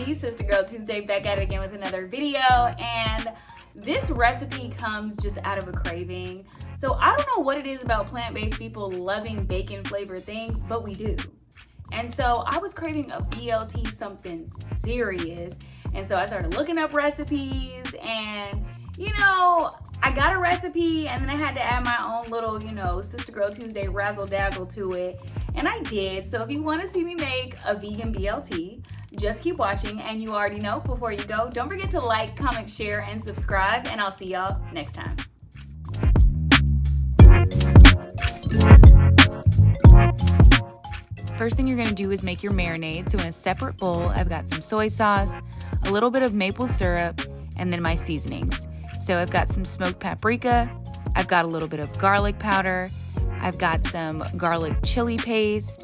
me, Sister Girl Tuesday, back at it again with another video. And this recipe comes just out of a craving. So I don't know what it is about plant-based people loving bacon flavored things, but we do. And so I was craving a BLT, something serious. And so I started looking up recipes and, I got a recipe and then I had to add my own little, Sister Girl Tuesday razzle dazzle to it. And I did. So if you want to see me make a vegan BLT, just keep watching. And you already know, before you go, don't forget to like, comment, share, and subscribe. And I'll see y'all next time. First thing you're going to do is make your marinade. So in a separate bowl, I've got some soy sauce, a little bit of maple syrup, and then my seasonings. So I've got some smoked paprika, I've got a little bit of garlic powder, I've got some garlic chili paste,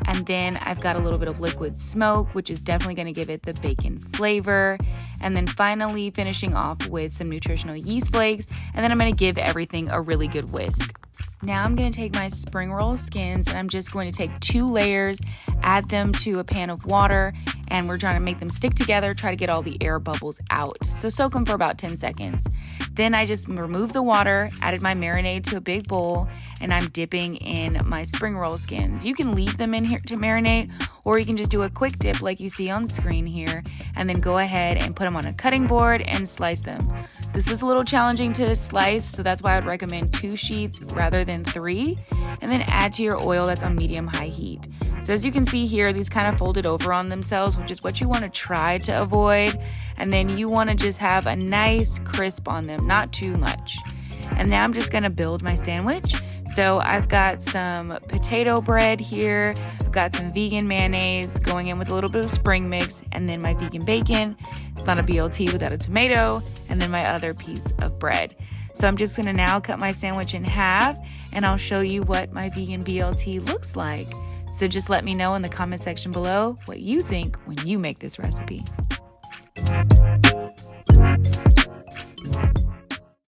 and then I've got a little bit of liquid smoke, which is definitely going to give it the bacon flavor. And then finally finishing off with some nutritional yeast flakes, and then I'm going to give everything a really good whisk. Now I'm going to take my spring roll skins and I'm just going to take 2 layers, add them to a pan of water, and we're trying to make them stick together, try to get all the air bubbles out. So soak them for about 10 seconds. Then I just removed the water, added my marinade to a big bowl, and I'm dipping in my spring roll skins. You can leave them in here to marinate, or you can just do a quick dip like you see on screen here, and then go ahead and put them on a cutting board and slice them. This is a little challenging to slice, so that's why I would recommend 2 sheets rather than 3, and then add to your oil that's on medium-high heat. So as you can see here, these kind of folded over on themselves, which is what you want to try to avoid, and then you want to just have a nice crisp on them, not too much. And now I'm just going to build my sandwich. So I've got some potato bread here, I've got some vegan mayonnaise going in with a little bit of spring mix, and then my vegan bacon. It's not a BLT without a tomato, and then my other piece of bread. So I'm just going to now cut my sandwich in half, and I'll show you what my vegan BLT looks like. So just let me know in the comment section below what you think when you make this recipe.